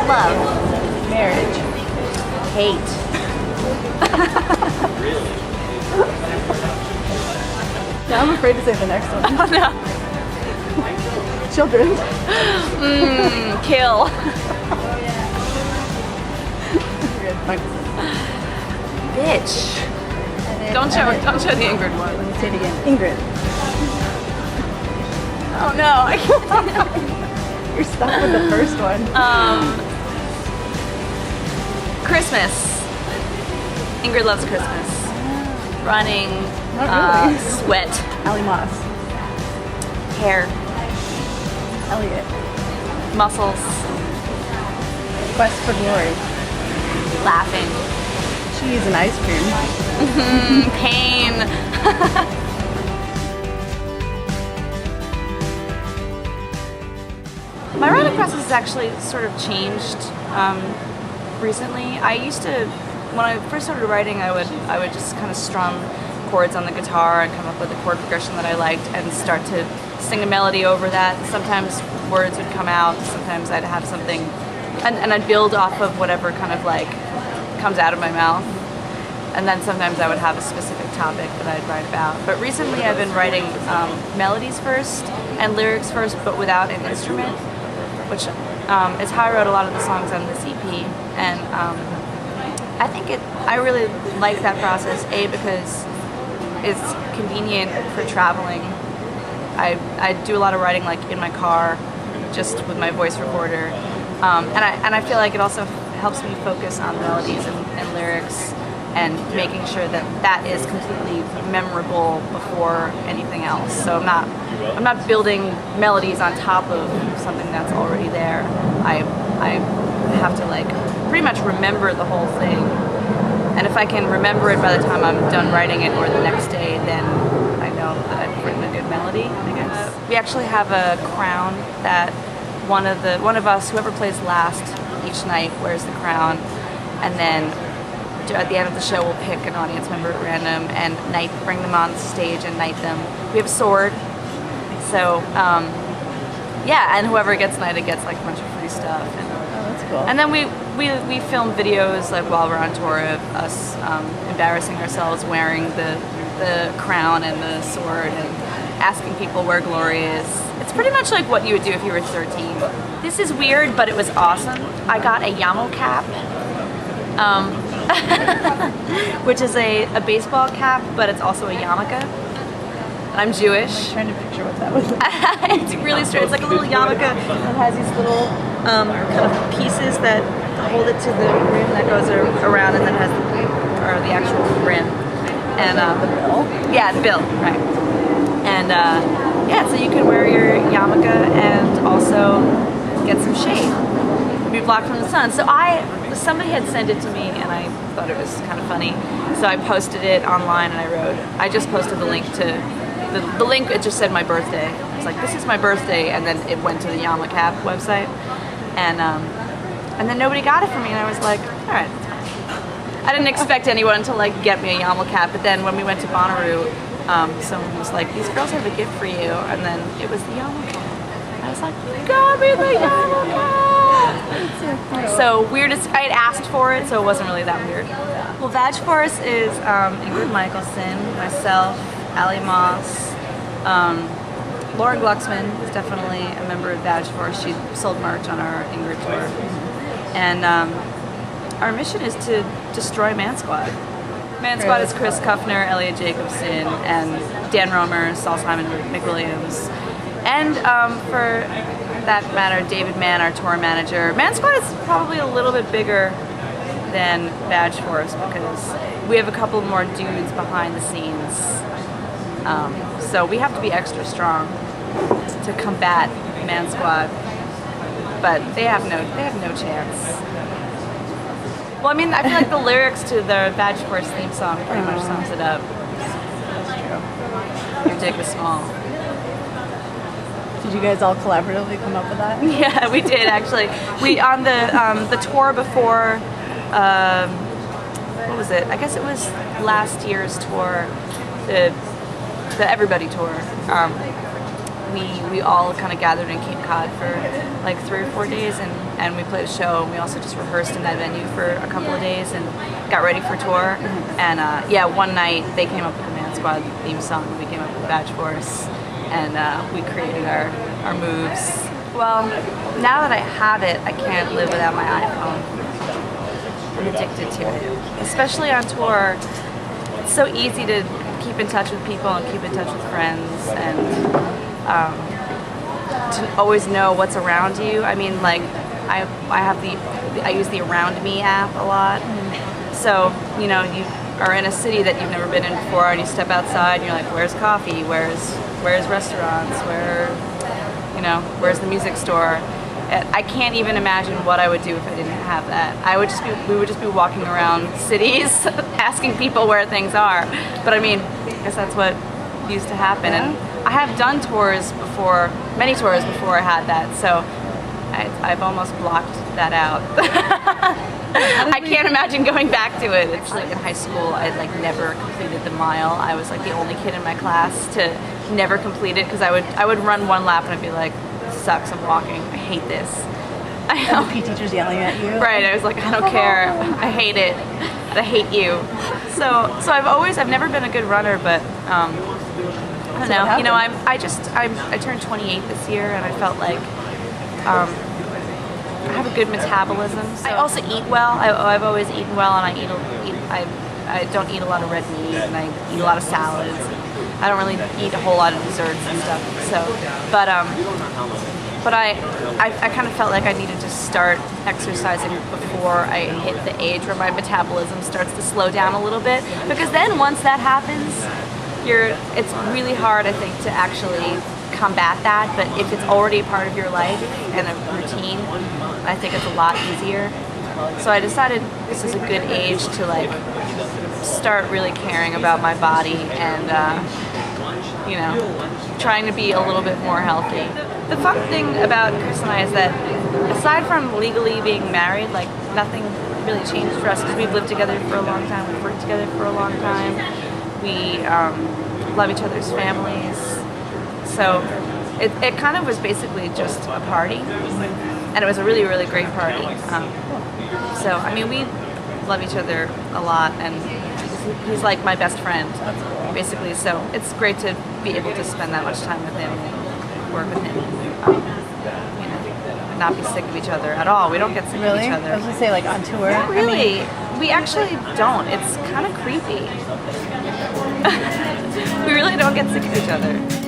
Love. Marriage. Hate. Now I'm afraid to say the next one. Oh no. Children. Kill. Good. Fine. Bitch. Don't show the Ingrid one. Let me say it again. Ingrid. Oh no, I can't. You're stuck with the first one. Christmas. Ingrid loves Christmas. Running. Not really. Sweat. Allie Moss. Hair. Elliot. Muscles. Quest for glory. Laughing. Cheese and ice cream. Pain. My writing process has actually sort of changed recently. I used to, when I first started writing, I would just kind of strum chords on the guitar and come up with a chord progression that I liked and start to sing a melody over that. Sometimes words would come out, sometimes I'd have something, and I'd build off of whatever kind of like comes out of my mouth. And then sometimes I would have a specific topic that I'd write about. But recently I've been writing melodies first and lyrics first, but without an instrument, which is how I wrote a lot of the songs on this EP. And I think I really like that process, A, because it's convenient for traveling. I do a lot of writing like in my car, just with my voice recorder. And I feel like it also helps me focus on melodies and lyrics and making sure that that is completely memorable before anything else. So I'm not building melodies on top of something that's already there. I have to like pretty much remember the whole thing. And if I can remember it by the time I'm done writing it or the next day, then I know that I've written a good melody, I guess. We actually have a crown that one of us, whoever plays last each night, wears the crown, and then at the end of the show we'll pick an audience member at random and bring them on stage and knight them. We have a sword, so yeah, and whoever gets knighted gets like a bunch of free stuff. And, that's cool. And then we film videos like while we're on tour of us embarrassing ourselves wearing the crown and the sword and asking people where glory is. It's pretty much like what you would do if you were 13. This is weird, but it was awesome. I got a Yamo cap. Which is a baseball cap, but it's also a yarmulke. I'm Jewish. I'm trying to picture what that was. It's really strange. It's like a little yarmulke that has these little kind of pieces that hold it to the rim that goes around, and then has the actual rim. And The bill? Yeah, the bill, right. And yeah, so you can wear your yarmulke and also get some shade. Be blocked from the sun. So somebody had sent it to me and I thought it was kind of funny. So I posted it online and I just posted the link to, the link, it just said my birthday. I was like, this is my birthday, and then it went to the Yama Cap website. And then nobody got it for me, and I was like, all right, that's fine. I didn't expect anyone to like get me a Yama Cap, but then when we went to Bonnaroo, someone was like, these girls have a gift for you, and then it was the Yama Cap. I was like, you got me the Yama Cap! So weird, I had asked for it, so it wasn't really that weird. Well, Vag Force is Ingrid Michaelson, myself, Allie Moss, Lauren Glucksman is definitely a member of Vag Force. She sold merch on our Ingrid tour. And our mission is to destroy Man Squad. Man Squad is Chris Kuffner, Elliot Jacobson, and Dan Romer, Saul Simon McWilliams. And for that matter, David Mann, our tour manager. Man Squad is probably a little bit bigger than Vag Force because we have a couple more dudes behind the scenes. So we have to be extra strong to combat Man Squad. But they have no chance. Well, I mean, I feel like the lyrics to the Vag Force theme song pretty much sums it up. That's true. Your dick is small. Did you guys all collaboratively come up with that? Yeah, we did actually. We on the tour before, what was it? I guess it was last year's tour, the Everybody tour. we all kind of gathered in Cape Cod for like 3 or 4 days, and we played a show, and we also just rehearsed in that venue for a couple of days and got ready for tour. And one night they came up with the Man Squad theme song, and we came up with Badge Force, and we created our moves. Well, now that I have it, I can't live without my iPhone. I'm addicted to it, especially on tour. It's so easy to keep in touch with people and keep in touch with friends, and to always know what's around you. I mean, like I use the Around Me app a lot. So you are in a city that you've never been in before, and you step outside, and you're like, where's coffee? Where's restaurants? Where's the music store? I can't even imagine what I would do if I didn't have that. We would just be walking around cities asking people where things are. But I mean, I guess that's what used to happen. Yeah. And I have done tours before, many tours before I had that, so I've almost blocked that out. I can't imagine going back to it. It's like in high school, I never completed the mile. I was like the only kid in my class to never complete it, because I would run one lap and I'd be like, sucks, I'm walking, I hate this. And the PE teacher's yelling at you. Right, I was like, I don't care, I hate it, I hate you. So I've never been a good runner, but I don't know. I turned 28 this year, and I felt like I have a good metabolism. So. I also eat well. I've always eaten well, and I don't eat a lot of red meat, and I eat a lot of salads. I don't really eat a whole lot of desserts and stuff. So, but I kind of felt like I needed to start exercising before I hit the age where my metabolism starts to slow down a little bit, because then once that happens, it's really hard, I think, to actually combat that. But if it's already a part of your life and a routine, I think it's a lot easier. So I decided this is a good age to start really caring about my body and trying to be a little bit more healthy. The fun thing about Chris and I is that aside from legally being married, nothing really changed for us, because we've lived together for a long time, we've worked together for a long time, we love each other's families. So it kind of was basically just a party, and it was a really, really great party. So I mean, we love each other a lot, and he's like my best friend, basically. So it's great to be able to spend that much time with him, and work with him, and not be sick of each other at all. We don't get sick of each other. I was gonna say, on tour. Not really. We actually don't. It's kind of creepy. We really don't get sick of each other.